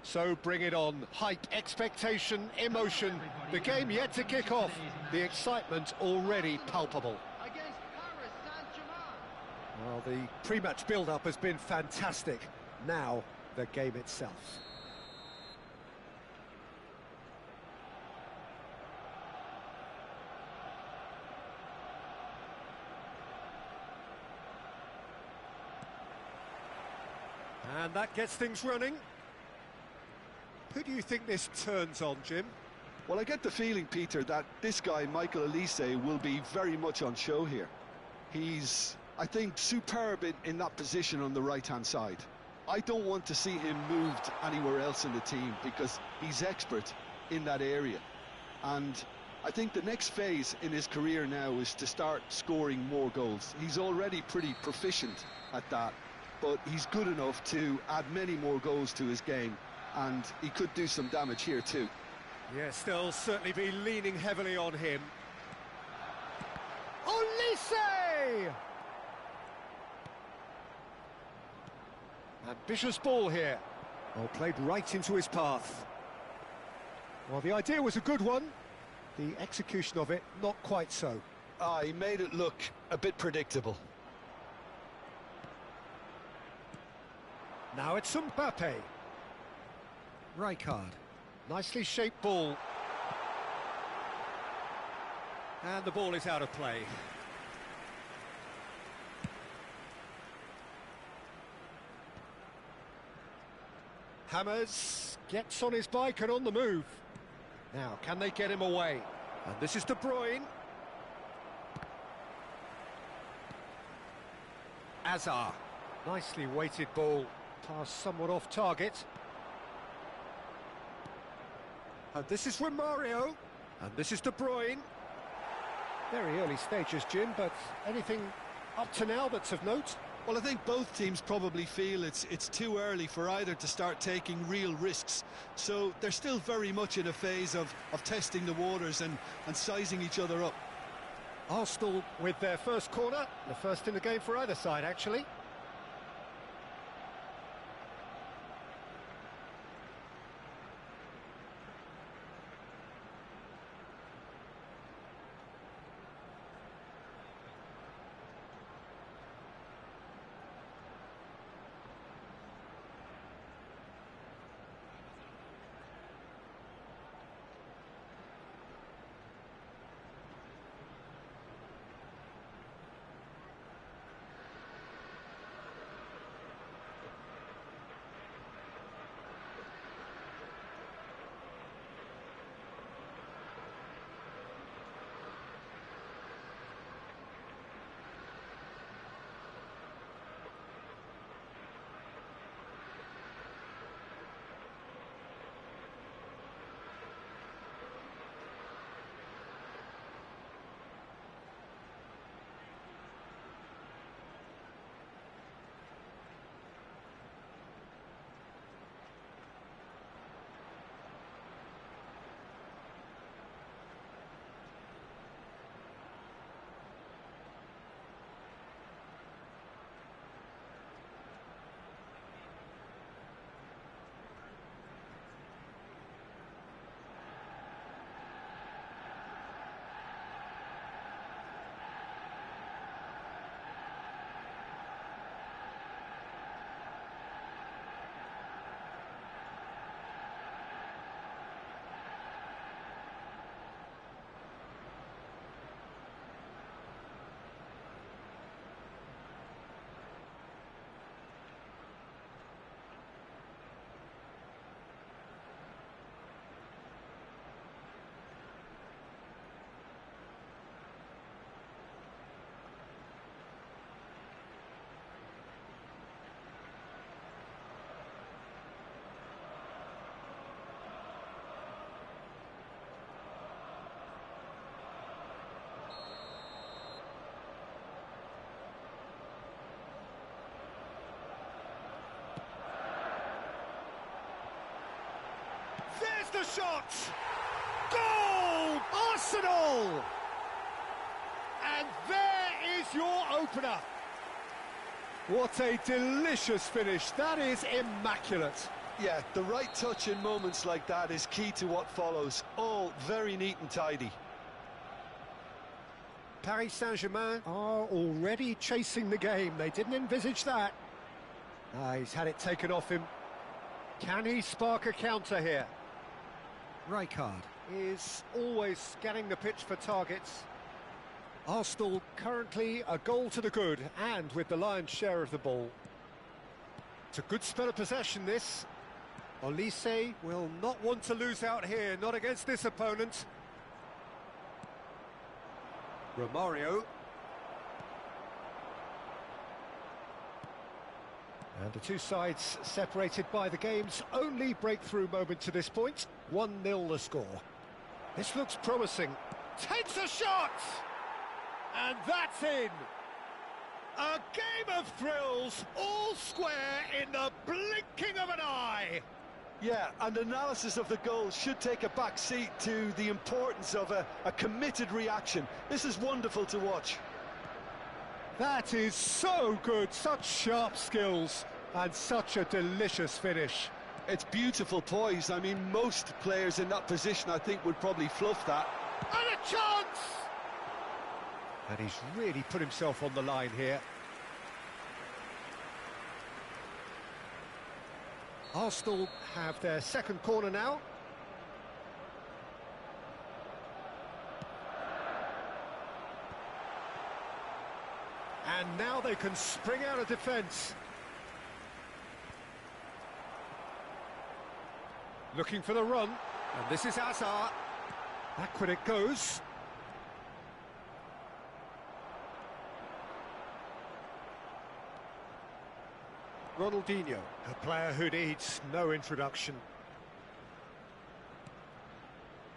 So bring it on. Hype, expectation, emotion. The game yet to kick off. The excitement already palpable. Well, the pre-match build-up has been fantastic. Now, the game itself. And that gets things running. Who do you think this turns on, Jim? Well, I get the feeling, Peter, that this guy, Michael Elise, will be very much on show here. He's, I think, superb in that position on the right-hand side. I don't want to see him moved anywhere else in the team because he's expert in that area. And I think the next phase in his career now is to start scoring more goals. He's already pretty proficient at that, but he's good enough to add many more goals to his game, and he could do some damage here too. Yes, they'll certainly be leaning heavily on him. Olise! Ambitious ball here. Oh, played right into his path. Well, the idea was a good one. The execution of it, not quite so. He made it look a bit predictable. Now it's Mbappe. Rijkaard. Nicely shaped ball. And the ball is out of play. Hammers, gets on his bike and on the move. Now, can they get him away? And this is De Bruyne. Azar. Nicely weighted ball. Pass somewhat off target. And this is Romario. And this is De Bruyne. Very early stages, Jim, but anything up to now that's of note? Well, I think both teams probably feel it's too early for either to start taking real risks. So they're still very much in a phase of testing the waters and sizing each other up. Arsenal with their first corner, the first in the game for either side, actually. There's the shot! Goal! Arsenal! And there is your opener. What a delicious finish. That is immaculate. Yeah, the right touch in moments like that is key to what follows. All very neat and tidy. Paris Saint-Germain are already chasing the game. They didn't envisage that. He's had it taken off him. Can he spark a counter here? Rijkaard is always scanning the pitch for targets. Arsenal currently a goal to the good, and with the lion's share of the ball. It's a good spell of possession, this. Olise will not want to lose out here, not against this opponent. Romario. And the two sides separated by the game's only breakthrough moment to this point. 1-0 the score. This looks promising. Takes a shot! And that's in! A game of thrills, all square in the blinking of an eye! Yeah, and analysis of the goal should take a back seat to the importance of a committed reaction. This is wonderful to watch. That is so good, such sharp skills, and such a delicious finish. It's beautiful poise. I mean, most players in that position, I think, would probably fluff that. And a chance! And he's really put himself on the line here. Arsenal have their second corner now. And now they can spring out of defence. Looking for the run, and this is Hazard. Backward it goes. Ronaldinho, a player who needs no introduction.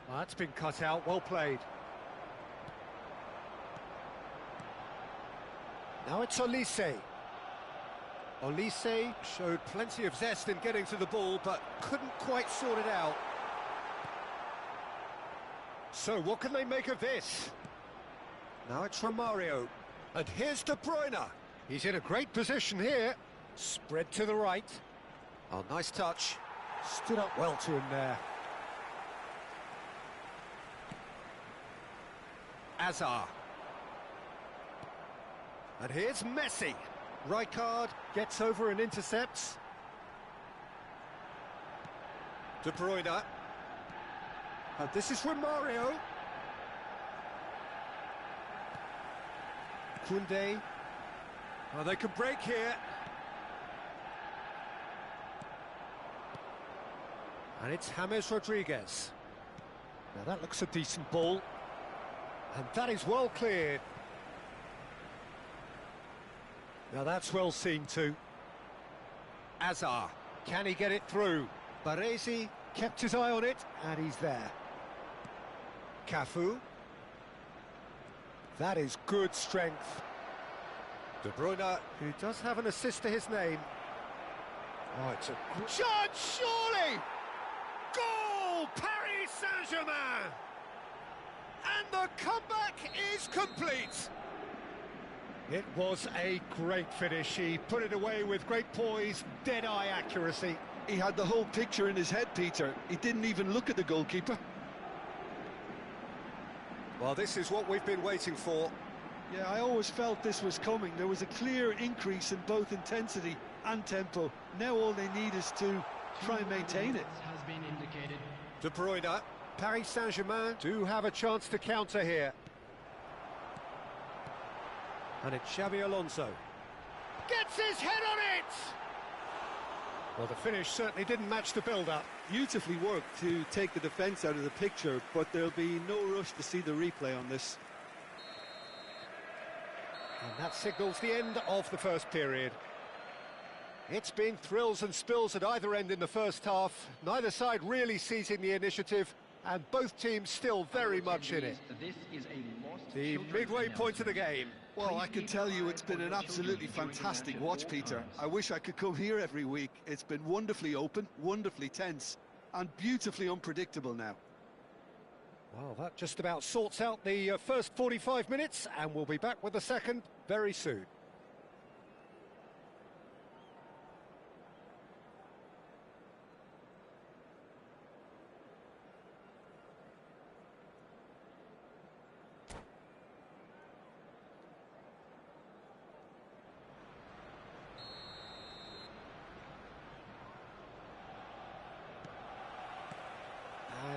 Well, that's been cut out, well played. Now it's Olise. Olise showed plenty of zest in getting to the ball, but couldn't quite sort it out. So what can they make of this? Now it's Romario. And here's De Bruyne. He's in a great position here. Spread to the right. Oh, nice touch. Stood up well to him there. Hazard. And here's Messi. Rijkaard gets over and intercepts. De Bruyne. And this is Romario. Koundé. Oh, they can break here. And it's James Rodriguez. Now that looks a decent ball. And that is well cleared. Now that's well seen too. Hazard, can he get it through? Baresi kept his eye on it, and he's there. Cafu. That is good strength. De Bruyne, who does have an assist to his name. Oh, it's a chance, surely! Goal! Paris Saint-Germain! And the comeback is complete! It was a great finish. He put it away with great poise, dead-eye accuracy. He had the whole picture in his head, Peter. He didn't even look at the goalkeeper. Well, this is what we've been waiting for. Yeah, I always felt this was coming. There was a clear increase in both intensity and tempo. Now all they need is to try and maintain it. Has been indicated. De Bruyne. Paris Saint-Germain do have a chance to counter here. And it's Xabi Alonso. Gets his head on it! Well, the finish certainly didn't match the build-up. Beautifully worked to take the defence out of the picture, but there'll be no rush to see the replay on this. And that signals the end of the first period. It's been thrills and spills at either end in the first half. Neither side really seizing the initiative, and both teams still very much in it. The midway point of the game. Well, I can tell you it's been an absolutely fantastic watch, Peter. I wish I could come here every week. It's been wonderfully open, wonderfully tense, and beautifully unpredictable now. Well, that just about sorts out the first 45 minutes, and we'll be back with the second very soon.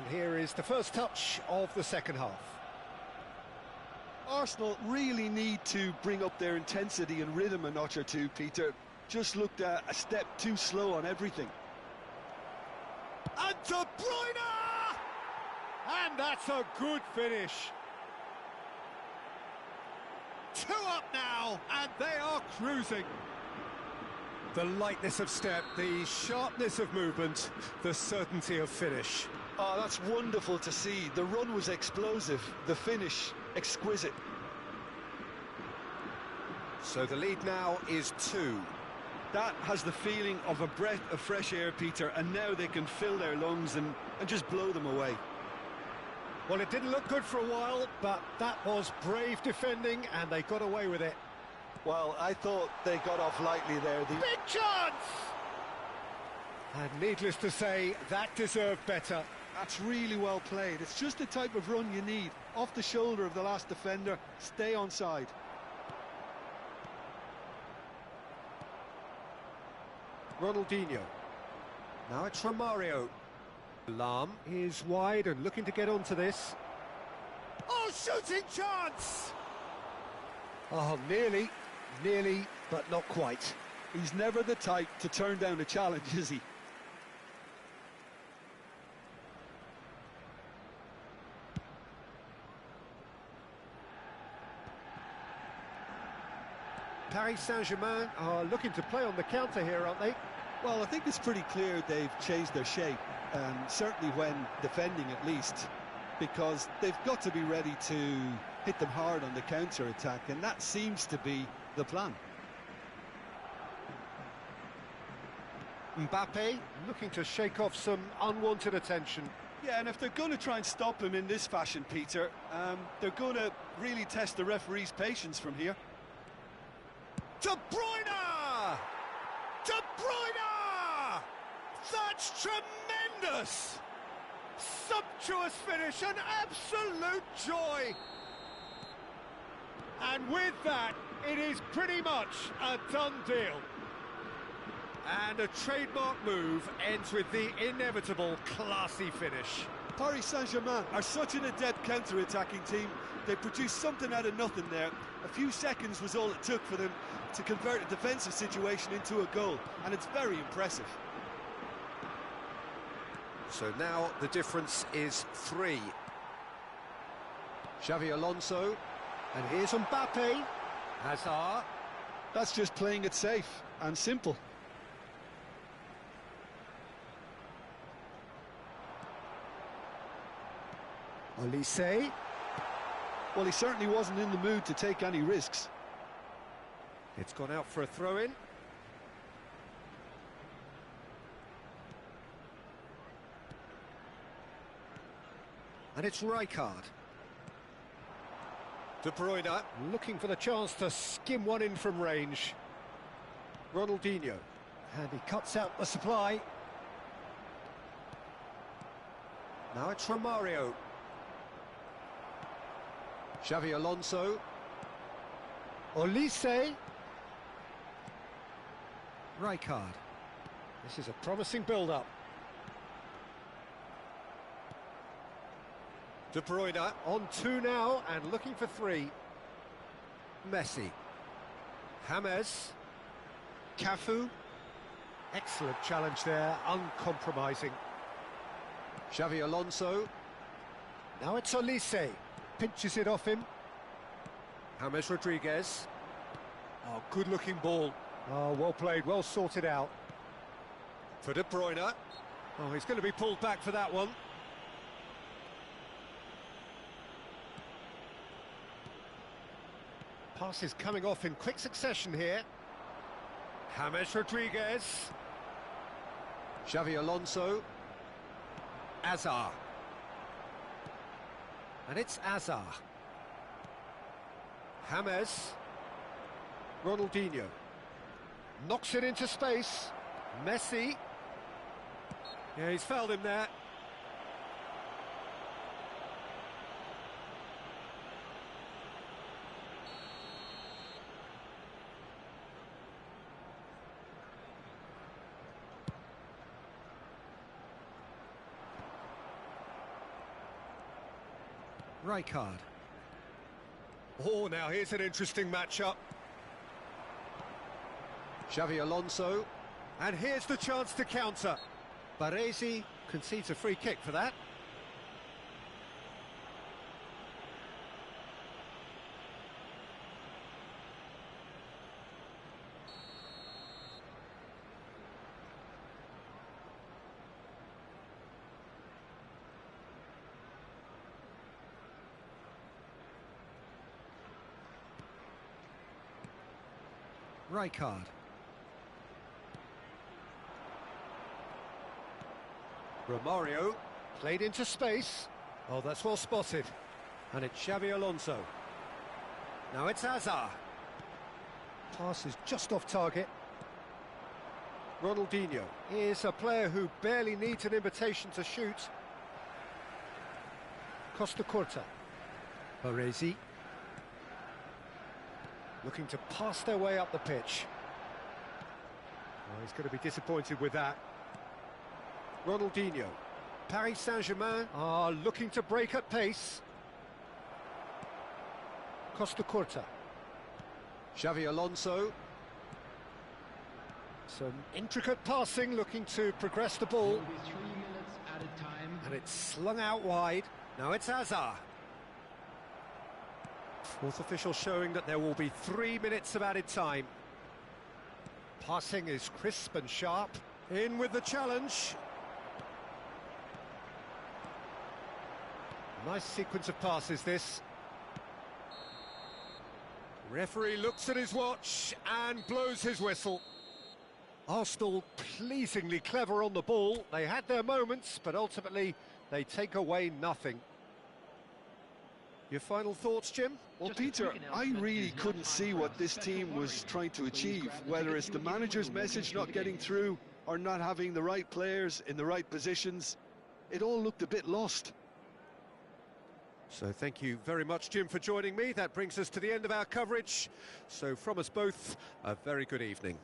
here is the first touch of the second half. Arsenal really need to bring up their intensity and rhythm a notch or two, Peter. Just looked a step too slow on everything. And De Bruyne! And that's a good finish. 2 up now, and they are cruising. The lightness of step, the sharpness of movement, the certainty of finish. Oh, that's wonderful to see. The run was explosive, the finish exquisite. So the lead now is 2. That has the feeling of a breath of fresh air, Peter, and now they can fill their lungs and just blow them away. Well, it didn't look good for a while, but that was brave defending, and they got away with it. Well, I thought they got off lightly there. Big chance! And needless to say, that deserved better. That's really well played. It's just the type of run you need. Off the shoulder of the last defender, stay onside. Ronaldinho. Now it's Romario. Lam is wide and looking to get onto this. Oh, shooting chance! Oh, nearly, but not quite. He's never the type to turn down a challenge, is he? Paris Saint-Germain are looking to play on the counter here, aren't they? Well, I think it's pretty clear they've changed their shape, certainly when defending at least, because they've got to be ready to hit them hard on the counter-attack, and that seems to be the plan. Mbappe looking to shake off some unwanted attention. Yeah, and if they're going to try and stop him in this fashion, Peter, they're going to really test the referee's patience from here. De Bruyne! De Bruyne! That's tremendous! Sumptuous finish, an absolute joy! And with that, it is pretty much a done deal. And a trademark move ends with the inevitable classy finish. Paris Saint-Germain are such an adept counter-attacking team. They produced something out of nothing there. A few seconds was all it took for them to convert a defensive situation into a goal, and it's very impressive. So now the difference is 3. Xavi Alonso, and here's Mbappe. Hazard. That's just playing it safe and simple. Olise. Well, he certainly wasn't in the mood to take any risks. It's gone out for a throw-in. And it's Rijkaard. De Bruyne looking for the chance to skim one in from range. Ronaldinho. And he cuts out the supply. Now it's Romario. Xavi Alonso. Olise. Rijkaard. This is a promising build-up. De Bruyne on 2 now and looking for 3. Messi. James. Cafu. Excellent challenge there, uncompromising. Xavi Alonso. Now it's Olise. Pinches it off him. James Rodriguez. Oh, good-looking ball. Oh, well played, well sorted out. For De Bruyne. Oh, he's going to be pulled back for that one. Passes coming off in quick succession here. James Rodriguez. Xavi Alonso. Hazard. And it's Hazard. James. Ronaldinho. Knocks it into space. Messi. Yeah, he's fouled him there. Right card. Oh, now here's an interesting matchup. Xavi Alonso, and here's the chance to counter. Baresi concedes a free kick for that. Right card. Romario, played into space. Oh, that's well spotted. And it's Xavi Alonso. Now it's Hazard. Pass is just off target. Ronaldinho is a player who barely needs an invitation to shoot. Costa Curta. Baresi. Looking to pass their way up the pitch. Oh, he's going to be disappointed with that. Ronaldinho. Paris Saint-Germain are looking to break at pace. Costa Curta. Xavi Alonso. Some intricate passing, looking to progress the ball. 3 minutes at a time. And it's slung out wide. Now it's Hazard. Fourth official showing that there will be 3 minutes of added time. Passing is crisp and sharp. In with the challenge. Nice sequence of passes, this. Referee looks at his watch and blows his whistle. Arsenal pleasingly clever on the ball. They had their moments, but ultimately they take away nothing. Your final thoughts, Jim? Well, Peter, I really couldn't see what this team was trying to achieve, whether it's the manager's message not getting through or not having the right players in the right positions. It all looked a bit lost. So thank you very much, Jim, for joining me. That brings us to the end of our coverage. So from us both, a very good evening.